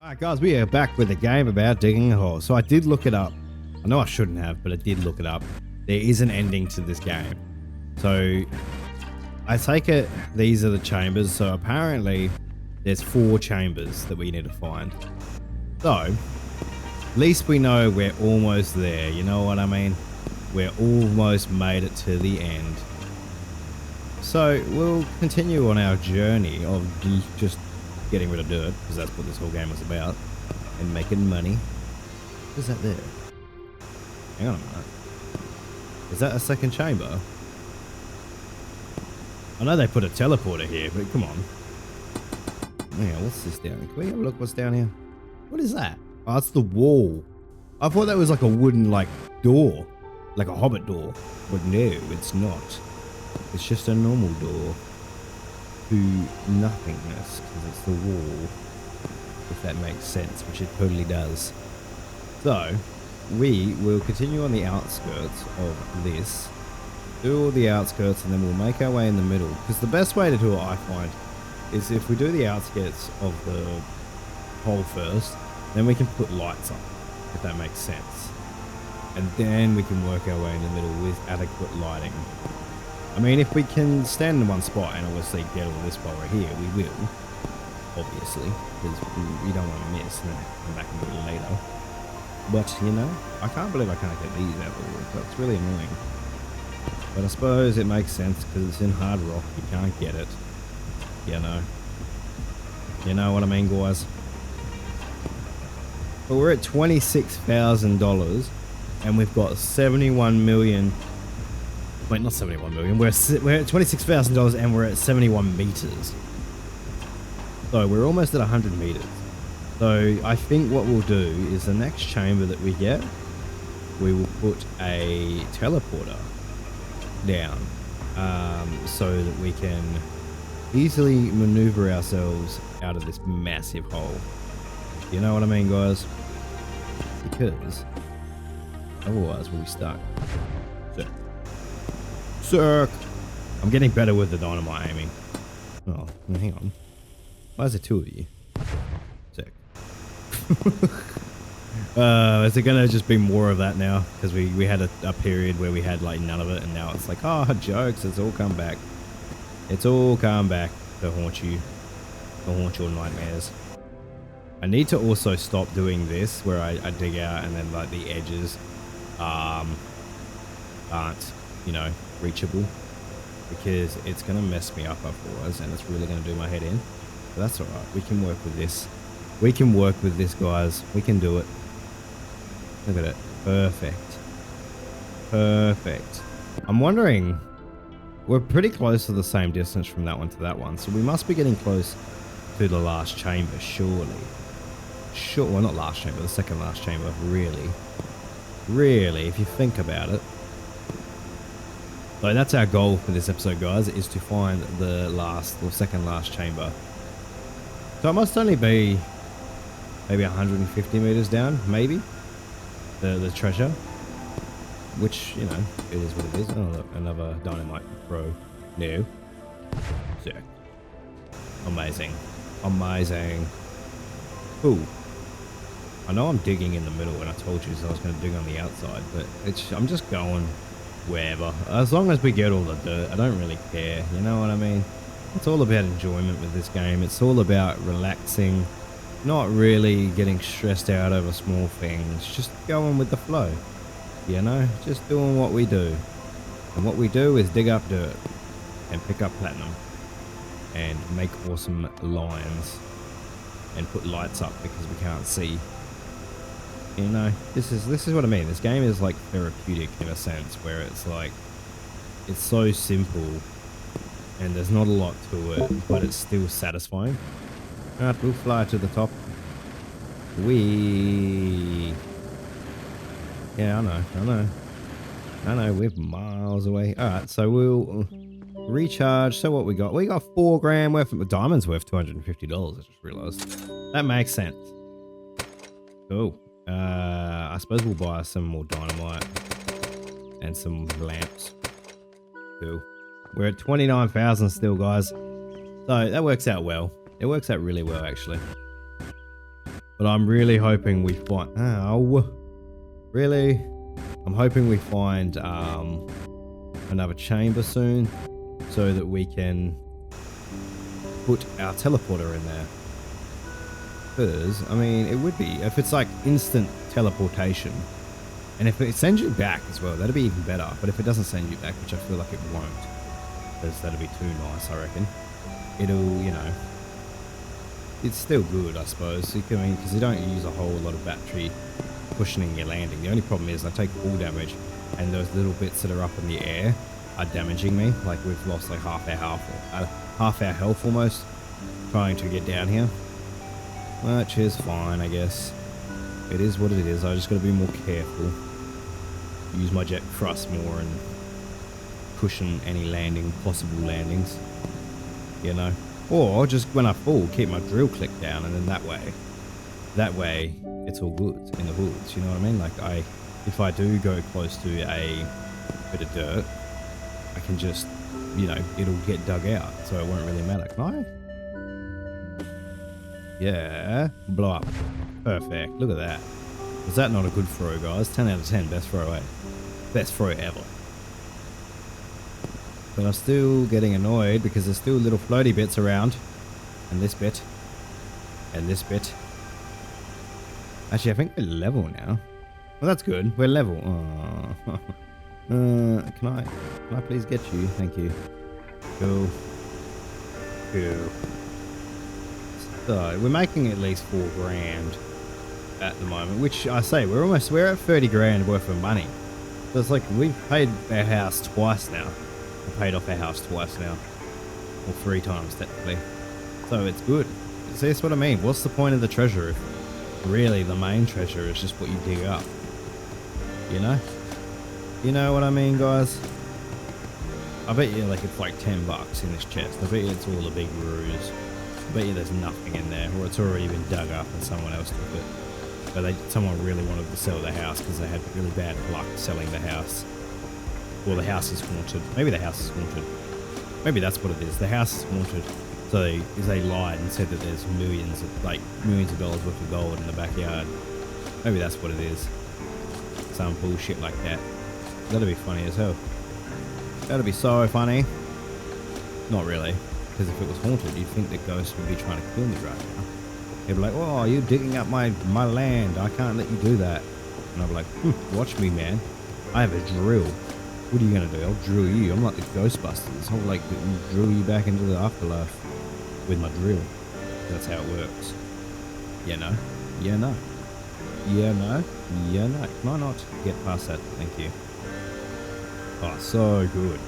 Alright guys, we are back with a game about digging a hole. So I did look it up. I know I shouldn't have, but I did look it up. There is an ending to this game. So I take it these are the chambers. So apparently there's 4 chambers that we need to find. So at least we know we're almost there. You know what I mean? We're almost made it to the end. So we'll continue on our journey of just getting rid of dirt, because that's what this whole game was about, and making money. What is that there? Hang on a minute. Is that a second chamber? I know they put a teleporter here, but come on. Hang on, what's this down here? Can we have a look what's down here? What is that? Oh, that's the wall. I thought that was like a wooden, like, door. Like a hobbit door. But no, it's not. It's just a normal door to nothingness, because it's the wall, if that makes sense, which it totally does. So we will continue on the outskirts of this, do all the outskirts, and then we'll make our way in the middle, because the best way to do it, I find, is if we do the outskirts of the hole first, then we can put lights on, if that makes sense, and then we can work our way in the middle with adequate lighting. I mean, if we can stand in one spot and obviously get all this while we're here, we will, obviously, because we don't want to miss and then come back a little later. But, you know, I can't believe I can't get these out of the wood. That's really annoying. But I suppose it makes sense because it's in hard rock. You can't get it. You know. You know what I mean, guys? But we're at $26,000 and we've got 71 million. Wait, not 71 million. We're at $26,000 and we're at 71 meters. So we're almost at 100 meters. So I think what we'll do is the next chamber that we get, we will put a teleporter down so that we can easily maneuver ourselves out of this massive hole. You know what I mean, guys? Because otherwise we'll be stuck. Circ. I'm getting better with the dynamite aiming. Oh, hang on. Why is there 2 of you? Sick. Is it gonna just be more of that now? Because we had a period where we had like none of it, and now it's like, oh, jokes. It's all come back. It's all come back to haunt you, to haunt your nightmares. I need to also stop doing this where I dig out and then like the edges aren't, you know, reachable, because it's gonna mess me up otherwise, and it's really gonna do my head in. But that's all right. We can work with this. We can work with this, guys. We can do it. Look at it. Perfect. Perfect. I'm wondering, we're pretty close to the same distance from that one to that one, so we must be getting close to the last chamber, surely. Sure. Well, not last chamber. The second last chamber. Really. Really, if you think about it. So that's our goal for this episode, guys, is to find the last or second last chamber. So it must only be maybe 150 meters down, maybe, the treasure, which, you know, it is what it is. Oh, look, another dynamite throw. No. Sick. Amazing. Amazing. Cool. I know I'm digging in the middle, and I told you so I was going to dig on the outside, but I'm just going wherever. As long as we get all the dirt, I don't really care. You know what I mean? It's all about enjoyment with this game. It's all about relaxing, not really getting stressed out over small things. Just going with the flow. You know? Just doing what we do. And what we do is dig up dirt and pick up platinum and make awesome lines and put lights up because we can't see. You know, this is what I mean. This game is like therapeutic in a sense, where it's like, it's so simple and there's not a lot to it, but it's still satisfying. Alright, we'll fly to the top. Yeah, I know, we're miles away. Alright, so we'll recharge. So what we got? We got 4 grand worth of diamonds worth $250, I just realized. That makes sense. Cool. I suppose we'll buy some more dynamite and some lamps. Cool. We're at 29,000 still, guys. So that works out well. It works out really well, actually. But I'm really hoping we find... Oh, really? I'm hoping we find another chamber soon so that we can put our teleporter in there. Because, I mean, it would be, if it's like instant teleportation, and if it sends you back as well, that'd be even better. But if it doesn't send you back, which I feel like it won't, because that'd be too nice, I reckon. It'll, you know, it's still good, I suppose. I mean, because you don't use a whole lot of battery cushioning your landing. The only problem is I take full damage, and those little bits that are up in the air are damaging me. Like we've lost like half our health almost trying to get down here, which is fine, I guess. It is what it is. I just got to be more careful. Use my jet thrust more and cushion any possible landings, you know. Or just when I fall, keep my drill click down, and then that way it's all good in the woods, you know what I mean? Like if I do go close to a bit of dirt, I can just, you know, it'll get dug out, so it won't really matter. Can I? Yeah, blow up. Perfect. Look at that. Was that not a good throw, guys? 10 out of 10. Best throw, eh? Best throw ever. But I'm still getting annoyed because there's still little floaty bits around. And this bit. And this bit. Actually, I think we're level now. Well, that's good. We're level. Oh. Can I please get you? Thank you. Cool. Cool. So, we're making at least 4 grand at the moment, which I say, we're at 30 grand worth of money. So it's like, we've paid our house twice now. We paid off our house twice now. Or 3 times, technically. So it's good. See, that's what I mean. What's the point of the treasure if really the main treasure is just what you dig up? You know? You know what I mean, guys? I bet you like it's like 10 bucks in this chest. I bet you it's all a big ruse. I bet you there's nothing in there, or it's already been dug up and someone else took it. But someone really wanted to sell the house because they had really bad luck selling the house. Well, the house is haunted. Maybe the house is haunted. Maybe that's what it is. The house is haunted. So they lied and said that there's millions of dollars worth of gold in the backyard. Maybe that's what it is. Some bullshit like that. That'd be funny as hell. That'd be so funny. Not really. Because if it was haunted, you'd think the ghost would be trying to kill me right now. They'd be like, oh, you're digging up my land. I can't let you do that. And I'd be like, watch me, man. I have a drill. What are you going to do? I'll drill you. I'm like the Ghostbusters. I'll like drill you back into the afterlife with my drill. That's how it works. Yeah, no. Yeah, no. Yeah, no. Yeah, no. Can I not get past that? Thank you. Oh, so good.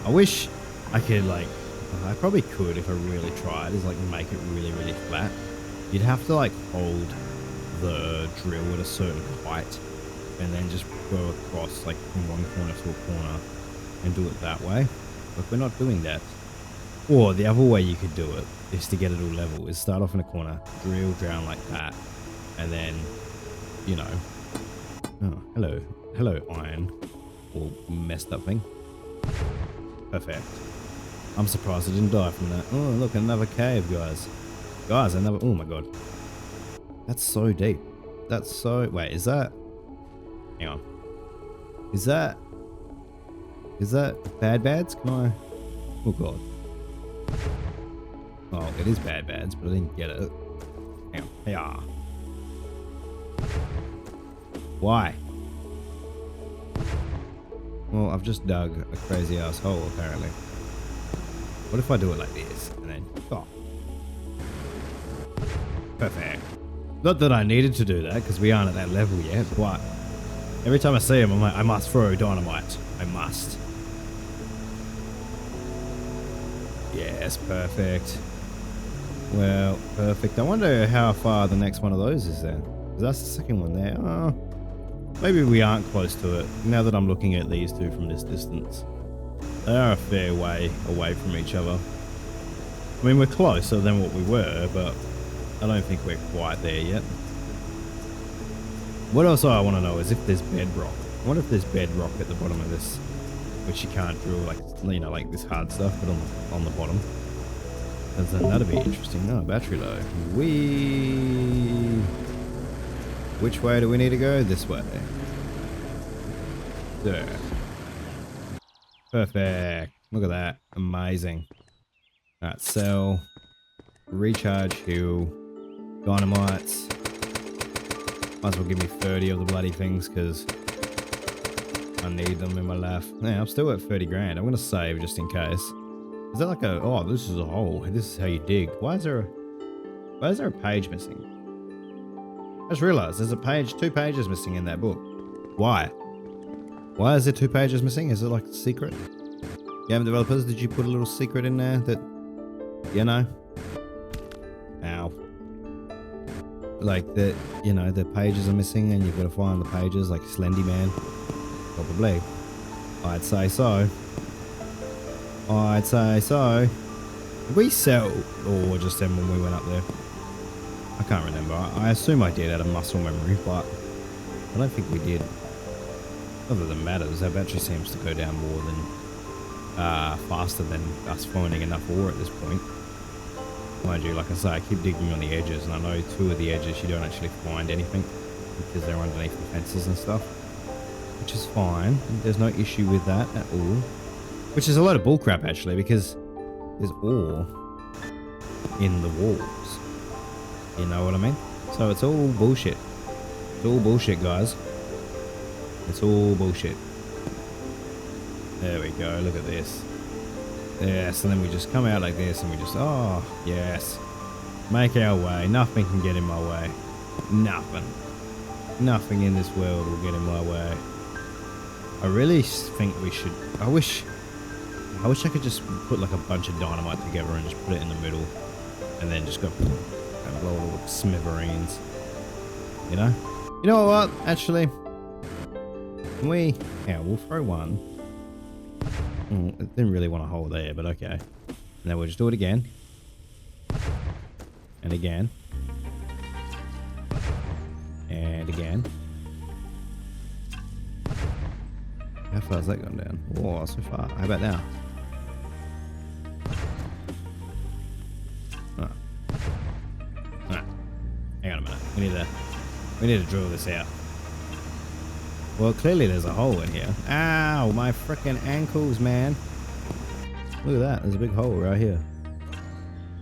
I wish I could like, I probably could if I really tried, is like make it really, really flat. You'd have to like hold the drill at a certain height and then just go across like from one corner to a corner and do it that way. But we're not doing that. Or the other way you could do it is to get it all level, is start off in a corner, drill down like that, and then, you know, oh, hello iron, or messed up thing. Perfect. I'm surprised I didn't die from that. Oh, look, another cave, guys. Guys, another... Oh, my God. That's so deep. That's so... Wait, is that... Hang on. Is that bad bads? Can I... Oh, God. Oh, it is bad bads, but I didn't get it. Hang on. Yeah. Why? Well, I've just dug a crazy ass hole, apparently. What if I do it like this, and then... Oh. Perfect. Not that I needed to do that, because we aren't at that level yet, but every time I see him, I'm like, I must throw dynamite. I must. Yes, perfect. Well, perfect. I wonder how far the next one of those is then. Because that's the second one there. Oh, maybe we aren't close to it, now that I'm looking at these two from this distance. They are a fair way away from each other. I mean, we're closer than what we were, but I don't think we're quite there yet. What else I want to know is if there's bedrock. I wonder if there's bedrock at the bottom of this, which you can't drill, like, you know, like this hard stuff, but on the bottom. Then that'd be interesting. No, battery low. Which way do we need to go? This way. There. Perfect. Look at that. Amazing. Alright, sell. Recharge, heal. Dynamites. Might as well give me 30 of the bloody things, because I need them in my life. Yeah, I'm still at 30 grand. I'm going to save just in case. Is that like a... Oh, this is a hole. This is how you dig. Why is there a page missing? I just realized there's a page, 2 pages missing in that book. Why? Why is there 2 pages missing? Is it like a secret? Game developers, did you put a little secret in there that, you know? Ow. Like that, you know, the pages are missing and you've got to find the pages like Slendy Man. Probably. I'd say so. I'd say so. Did we sell or just then when we went up there? I can't remember. I assume I did out of muscle memory, but I don't think we did. Not that it matters. Our battery seems to go down more than faster than us finding enough ore at this point. Mind you, like I say, I keep digging on the edges, and I know 2 of the edges you don't actually find anything because they're underneath the fences and stuff, which is fine. There's no issue with that at all. Which is a lot of bullcrap actually, because there's ore in the walls. You know what I mean? So it's all bullshit. It's all bullshit, guys. It's all bullshit. There we go. Look at this. Yes, and then we just come out like this and we just, oh, yes. Make our way. Nothing can get in my way. Nothing. Nothing in this world will get in my way. I really think we should, I wish I could just put like a bunch of dynamite together and just put it in the middle and then just go and blow all the smithereens. You know? You know what? Actually, we'll throw one. I didn't really want a hole there, but okay. And then we'll just do it again. And again. And again. How far has that gone down? Oh, so far. How about now? Oh. Oh. Hang on a minute. We need to drill this out. Well, clearly there's a hole in here. Ow, my frickin' ankles, man. Look at that. There's a big hole right here.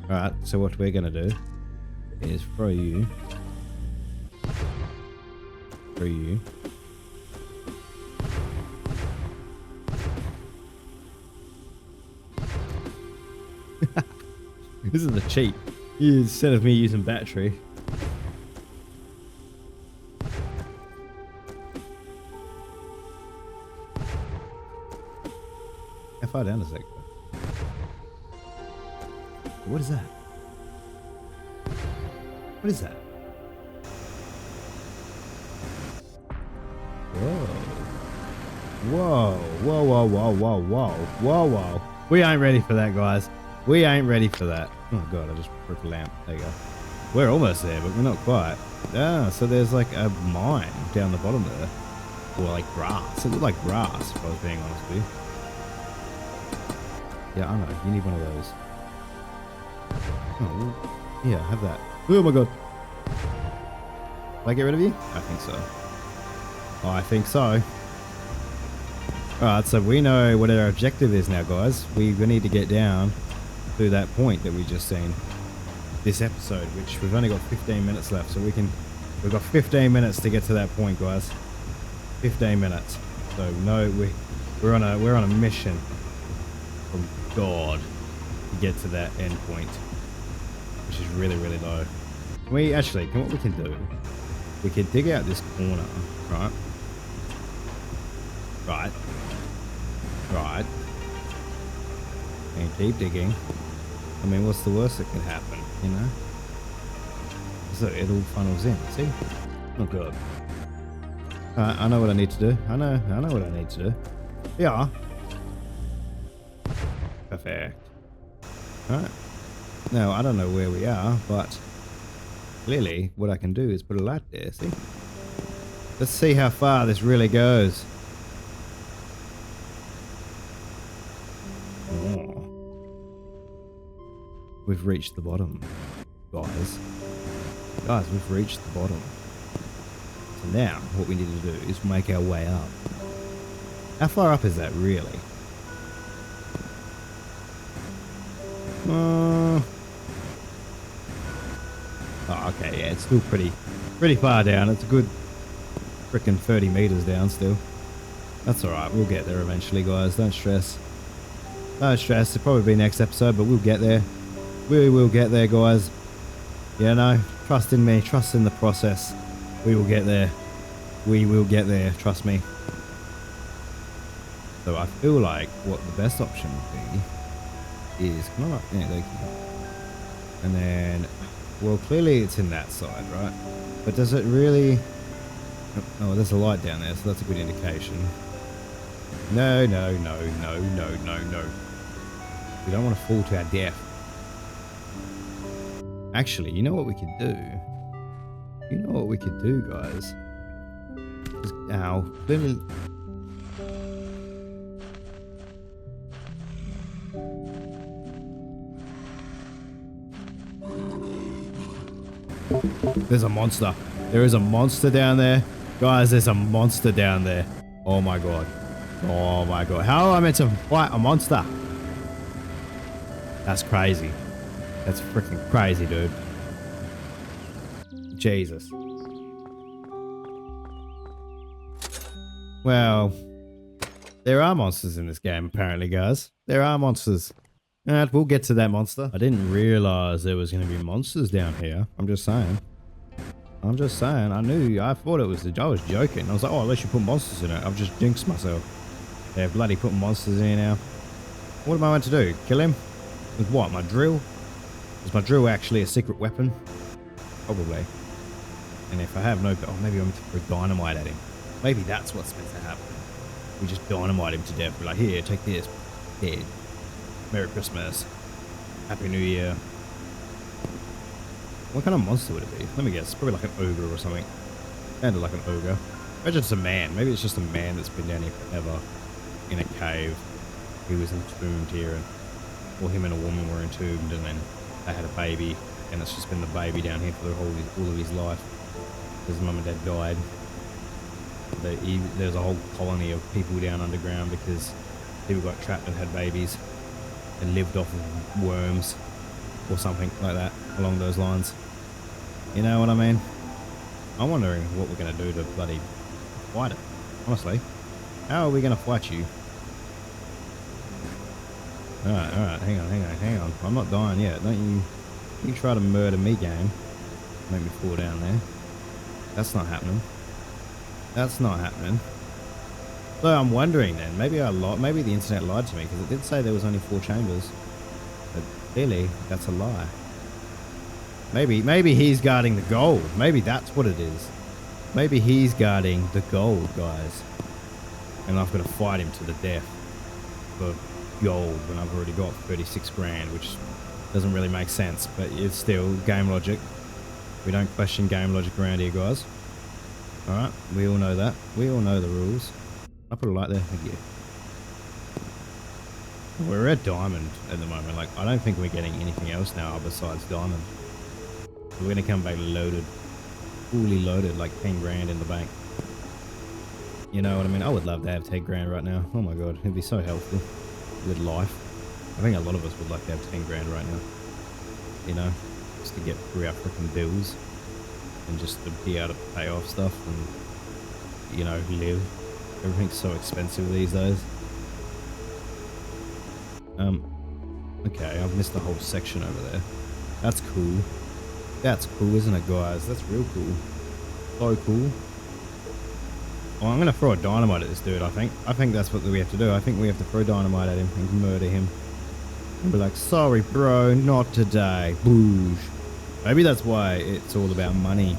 Alright, so what we're going to do is throw you. Throw you. This is the cheat. Instead of me using battery. How far down does that go? What is that? What is that? Whoa. Whoa. Whoa, whoa, whoa, whoa, whoa. Whoa, whoa. We ain't ready for that, guys. We ain't ready for that. Oh, God, I just broke a lamp. There you go. We're almost there, but we're not quite. Ah, so there's like a mine down the bottom there. Or like grass. It looked like grass, if I was being honest with you. Yeah, I know. You need one of those. Oh, yeah, have that. Oh my God. Did I get rid of you? I think so. Oh, I think so. Alright, so we know what our objective is now, guys. We need to get down to that point that we just seen this episode, which we've only got 15 minutes left, so we've got 15 minutes to get to that point, guys. 15 minutes. So no, we're on a mission from God to get to that end point, which is really, really low. What we can do, we can dig out this corner, right? Right. And keep digging. I mean, what's the worst that can happen, you know? So it all funnels in, see? Oh God. I know what I need to do. I know what I need to do. Yeah. Perfect. Alright. Now, I don't know where we are, but clearly what I can do is put a light there, see? Let's see how far this really goes. We've reached the bottom, guys. Guys, we've reached the bottom. So now, what we need to do is make our way up. How far up is that, really? Oh, okay, yeah, it's still pretty far down. It's a good freaking 30 meters down still. That's alright, we'll get there eventually, guys. Don't stress. Don't stress. It'll probably be next episode, but we'll get there. We will get there, guys. You know, trust in me. Trust in the process. We will get there. We will get there. Trust me. So I feel like what the best option would be is... Come on up. Yeah, thank you. And then... Well, clearly it's in that side, right? But does it really... Oh, there's a light down there, so that's a good indication. No, no, no, no, no, no, no. We don't want to fall to our death. Actually, you know what we could do? You know what we could do, guys? Just, ow. Clearly... There's a monster. There is a monster down there. Guys, there's a monster down there. Oh my god. Oh my god. How am I meant to fight a monster? That's crazy. That's freaking crazy, dude. Jesus. Well, there are monsters in this game, apparently, guys. There are monsters. And we'll get to that monster. I didn't realize there was going to be monsters down here. I'm just saying. I'm just saying. I thought it was I was joking. I was like, oh, unless you put monsters in it. I've just jinxed myself. They're bloody putting monsters in here now. What am I meant to do? Kill him? With what? My drill? Is my drill actually a secret weapon? Probably. And if I have no... Oh, maybe I'm meant to throw dynamite at him. Maybe that's what's meant to happen. We just dynamite him to death. We're like, here, take this. Here. Merry Christmas. Happy New Year. What kind of monster would it be? Let me guess. Probably like an ogre or something. Sounded like an ogre. Maybe it's a man. Maybe it's just a man that's been down here forever. In a cave. He was entombed here. And, or him and a woman were entombed. And then they had a baby. And it's just been the baby down here for all of his life. His mum and dad died. There's a whole colony of people down underground because people got trapped and had babies. And lived off of worms. Or something like that, along those lines. You know what I mean? I'm wondering what we're going to do to bloody fight it. Honestly. How are we going to fight you? Alright, hang on. I'm not dying yet. Don't you try to murder me, game. Make me fall down there. That's not happening. That's not happening. So I'm wondering then, maybe the internet lied to me, because it did say there was only 4 chambers. But clearly, that's a lie. Maybe he's guarding the gold. Maybe that's what it is. Maybe he's guarding the gold, guys. And I've got to fight him to the death for gold when I've already got 36 grand, which doesn't really make sense, but it's still game logic. We don't question game logic around here, guys. Alright, we all know that. We all know the rules. I'll put a light there. Thank you. We're at diamond at the moment. Like, I don't think we're getting anything else now besides diamond. We're going to come back loaded. Fully loaded, like 10 grand in the bank. You know what I mean? I would love to have 10 grand right now. Oh my god, it'd be so helpful with life. I think a lot of us would like to have 10 grand right now. You know? Just to get through our freaking bills. And just to be able to pay off stuff and, you know, live. Everything's so expensive these days. Okay, I've missed the whole section over there. That's cool. That's cool, isn't it, guys? That's real cool. So cool. Oh, I'm gonna throw a dynamite at this dude, I think. I think that's what we have to do. I think we have to throw dynamite at him and murder him. And be like, sorry, bro, not today. Boosh. Maybe that's why it's all about money.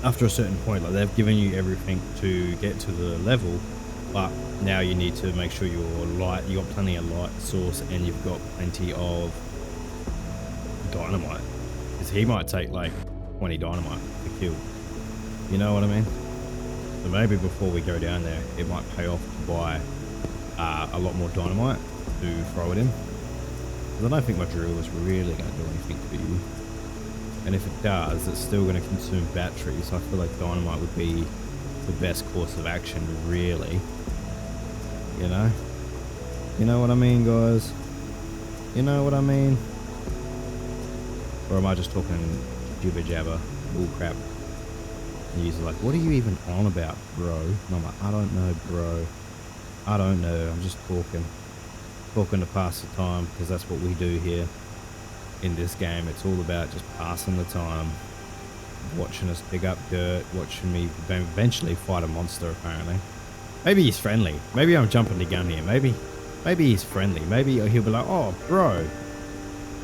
After a certain point, like they've given you everything to get to the level, but now you need to make sure you got plenty of light source and you've got plenty of dynamite. Because he might take like 20 dynamite to kill. You know what I mean? So maybe before we go down there, it might pay off to buy a lot more dynamite to throw at him. 'Cause I don't think my drill is really going to do anything to you. And if it does, it's still going to consume batteries. So I feel like dynamite would be the best course of action, really. You know? You know what I mean, guys? You know what I mean? Or am I just talking jibber jabber, bull crap? And you're like, what are you even on about, bro? And I'm like, I don't know, bro. I don't know. I'm just talking. Talking to pass the time, because that's what we do here in this game. It's all about just passing the time. Watching us dig up dirt. Watching me eventually fight a monster, apparently. Maybe he's friendly. Maybe I'm jumping the gun here. Maybe he's friendly. Maybe he'll be like, oh, bro.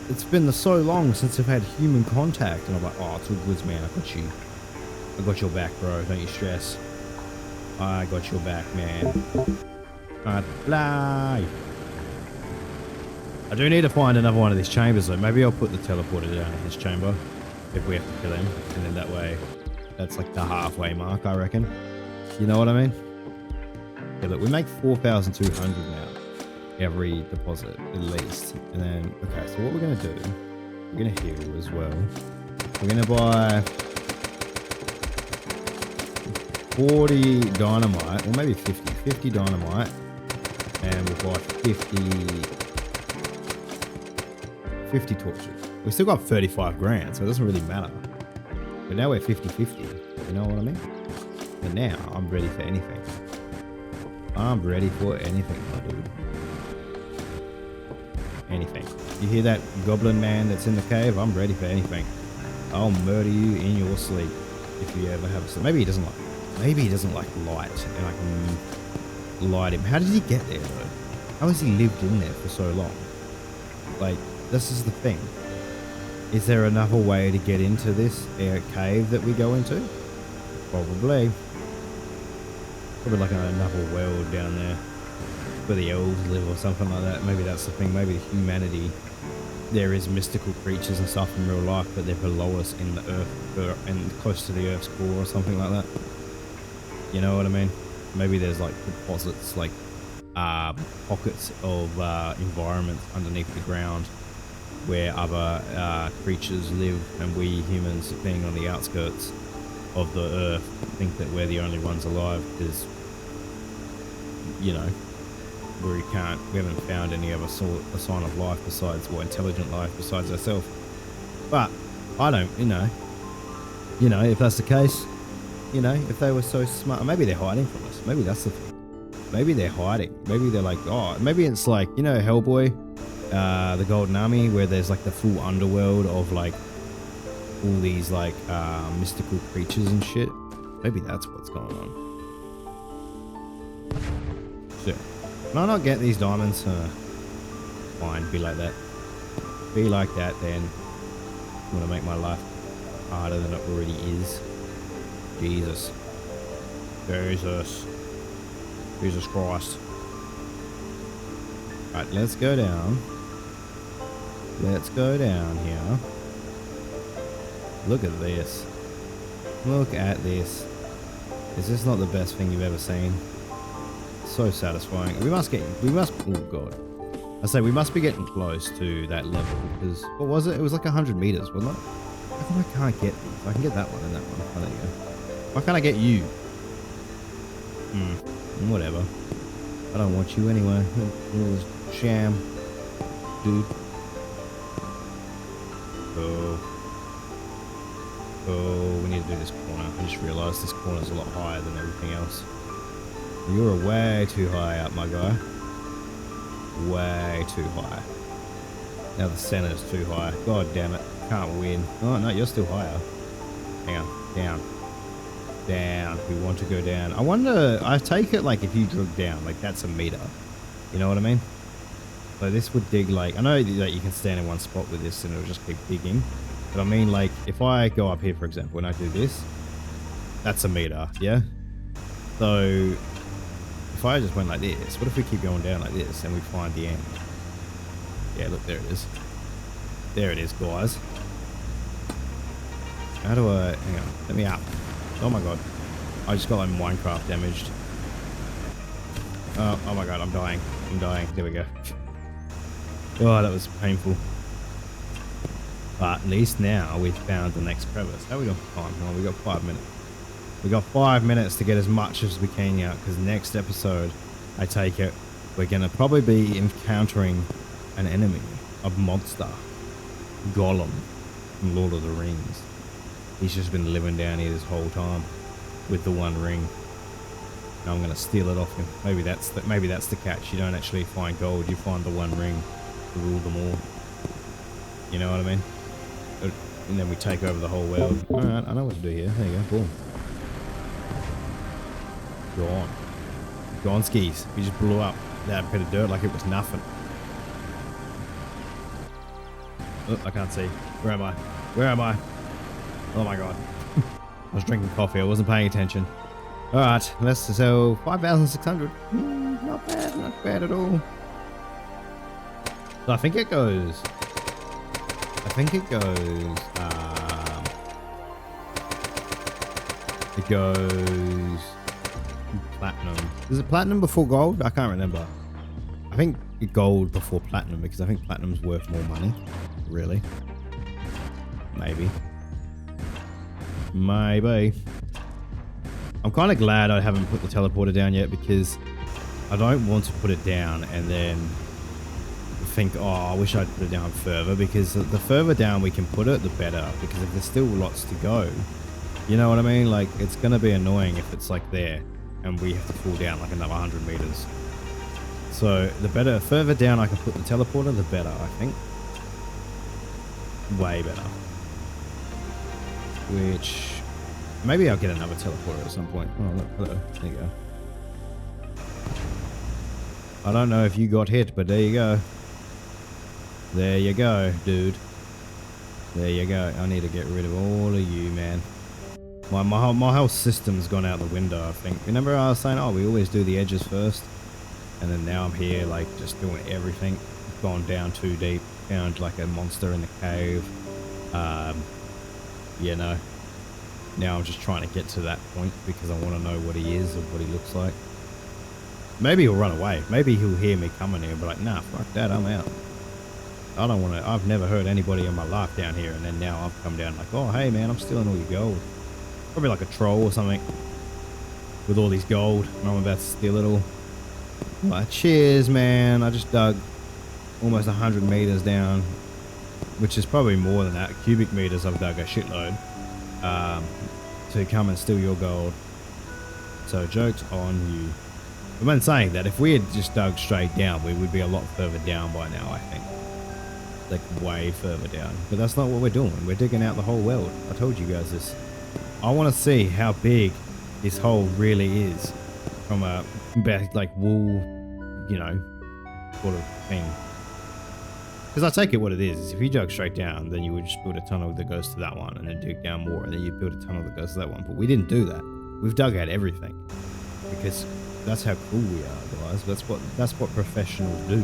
It's been so long since I've had human contact. And I'm like, oh, it's all good, man. I got you. I got your back, bro. Don't you stress. I got your back, man. I'd fly. I do need to find another one of these chambers, though. Maybe I'll put the teleporter down in this chamber if we have to kill him. And then that way, that's like the halfway mark, I reckon. You know what I mean? Yeah, look, we make 4,200 now. Every deposit, at least. And then, okay, so what we're going to do, we're going to heal as well. We're going to buy 40 dynamite, or maybe 50. 50 dynamite. And we'll buy 50 torches. We still got 35 grand, so it doesn't really matter. But now we're 50-50. You know what I mean? And now I'm ready for anything. I'm ready for anything, my dude. Anything. You hear that goblin man that's in the cave? I'm ready for anything. I'll murder you in your sleep if you ever have a sleep. Maybe he doesn't like light, and I can light him. How did he get there though? How has he lived in there for so long? Like, this is the thing. Is there another way to get into this cave that we go into? Probably. Probably like another world down there where the elves live or something like that. Maybe that's the thing. Maybe the humanity, there is mystical creatures and stuff in real life, but they're below us in the earth and close to the earth's core or something like that. You know what I mean? Maybe there's like deposits, like pockets of environment underneath the ground where other creatures live, and we humans, being on the outskirts of the earth, think that we're the only ones alive because, you know, we haven't found any other a sign of life besides, or intelligent life besides ourselves. But I don't, you know, if that's the case, you know, if they were so smart, maybe they're hiding from us. Maybe that's the thing. Maybe they're hiding. Maybe they're like, oh, maybe it's like, you know, Hellboy, the Golden Army, where there's like the full underworld of like all these like mystical creatures and shit. Maybe that's what's going on. So, can I not get these diamonds? Fine, be like that. Be like that then. I'm gonna make my life harder than it already is. Jesus. Jesus Christ. Right, let's go down. Let's go down here. Look at this. Look at this. Is this not the best thing you've ever seen? So satisfying. We must, oh god. I say we must be getting close to that level, because, what was it? It was like 100 meters, wasn't it? How come I can't get these? I can get that one and that one. Oh, there you go. Why can't I get you? Whatever. I don't want you anyway. Little sham. Dude. Oh, we need to do this corner. I just realised this corner is a lot higher than everything else. You're way too high up, my guy. Way too high. Now the center's too high. God damn it. Can't win. Oh, no, you're still higher. Hang on. Down. Down. We want to go down. I wonder, I take it like if you drug down, like that's a meter. You know what I mean? So this would dig like, I know that you can stand in one spot with this and it'll just keep digging. But I mean, like, if I go up here, for example, and I do this, that's a meter, yeah? So, if I just went like this, what if we keep going down like this and we find the end? Yeah, look, there it is. There it is, guys. How do I, hang on, let me up. Oh my god. I just got like Minecraft damaged. Oh my god, I'm dying. I'm dying. There we go. Oh, that was painful. But at least now we've found the next crevice. How we got time? Well, we got 5 minutes. We got 5 minutes to get as much as we can out, because next episode, I take it, we're going to probably be encountering an enemy, a monster, Gollum from Lord of the Rings. He's just been living down here this whole time with the one ring. And I'm going to steal it off him. Maybe that's the catch. You don't actually find gold, you find the one ring to rule them all. You know what I mean? And then we take over the whole world. Alright, I know what to do here. There you go, boom. Gone. Gone skis. We just blew up that bit of dirt like it was nothing. Oh, I can't see. Where am I? Where am I? Oh my god. I was drinking coffee. I wasn't paying attention. Alright, so 5,600. Not bad, not bad at all. So I think it goes. It goes platinum. Is it platinum before gold? I can't remember. I think gold before platinum, because I think platinum's worth more money. Really? Maybe. Maybe. I'm kind of glad I haven't put the teleporter down yet, because I don't want to put it down and then think, oh, I wish I'd put it down further, because the further down we can put it, the better, because if there's still lots to go, you know what I mean? Like, it's going to be annoying if it's like there and we have to fall down like another 100 meters. So the further down I can put the teleporter, the better, I think. Way better. Which, maybe I'll get another teleporter at some point. Oh, look, hello. There you go. I don't know if you got hit, but there you go. There you go, dude. There you go. I need to get rid of all of you, man. My whole system's gone out the window, I think. Remember I was saying, oh, we always do the edges first? And then now I'm here, like, just doing everything. Gone down too deep. Found, like, a monster in the cave. You know. Now I'm just trying to get to that point because I want to know what he is and what he looks like. Maybe he'll run away. Maybe he'll hear me coming here and be like, nah, fuck that, I'm out. I don't want to. I've never heard anybody in my life down here, and then now I've come down like, oh, hey, man, I'm stealing all your gold. Probably like a troll or something with all these gold, and I'm about to steal it all. Like, cheers, man. I just dug almost 100 meters down, which is probably more than that. Cubic meters I've dug a shitload to come and steal your gold. So joke's on you. I've been saying that if we had just dug straight down, we would be a lot further down by now, I think. Like way further down. But that's not what we're doing. We're digging out the whole world. I told you guys this. I want to see how big this hole really is from a like wool, you know, sort of thing. Because I take it what it is if you dug straight down, then you would just build a tunnel that goes to that one and then dig down more and then you build a tunnel that goes to that one. But we didn't do that. We've dug out everything because that's how cool we are, guys. That's what professionals do.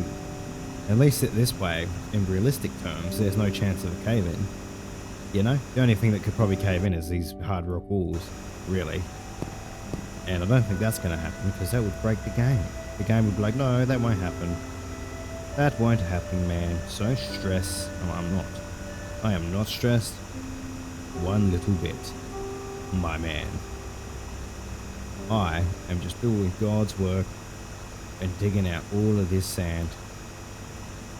At least this way, in realistic terms, there's no chance of a cave-in. You know? The only thing that could probably cave in is these hard rock walls, really. And I don't think that's going to happen, because that would break the game. The game would be like, no, that won't happen. That won't happen, man. So stress. No, I'm not. I am not stressed. One little bit. My man. I am just doing God's work and digging out all of this sand.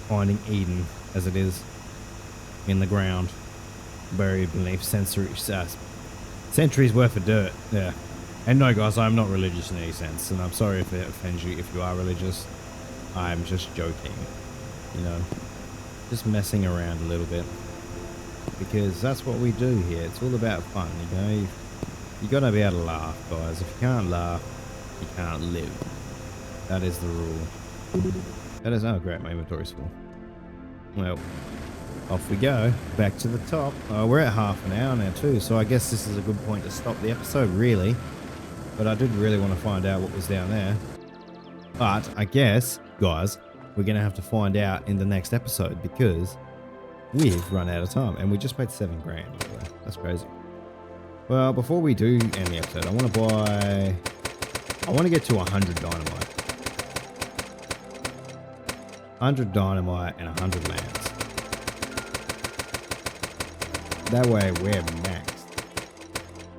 Finding Eden, as it is, in the ground, buried beneath centuries worth of dirt. Yeah, and no, guys, I'm not religious in any sense, and I'm sorry if it offends you if you are religious. I'm just joking, you know, just messing around a little bit, because that's what we do here. It's all about fun, you know. You gotta be able to laugh, guys. If you can't laugh, you can't live. That is the rule. That is, oh great, my inventory's full. Well, off we go, back to the top. We're at half an hour now too, so I guess this is a good point to stop the episode, really. But I did really want to find out what was down there. But I guess, guys, we're going to have to find out in the next episode, because we've run out of time, and we just made 7 grand, by the way. That's crazy. Well, before we do end the episode, I want to get to 100 dynamite. 100 dynamite, and 100 lance. That way we're maxed.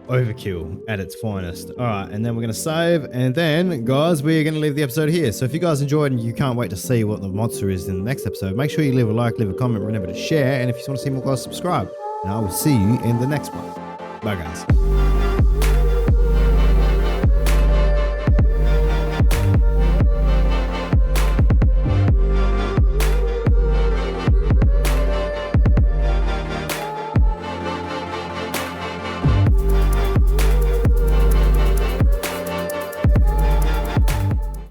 Overkill at its finest. All right, and then we're going to save, and then, guys, we're going to leave the episode here. So if you guys enjoyed and you can't wait to see what the monster is in the next episode, make sure you leave a like, leave a comment, remember to share, and if you want to see more, guys, subscribe. And I will see you in the next one. Bye, guys.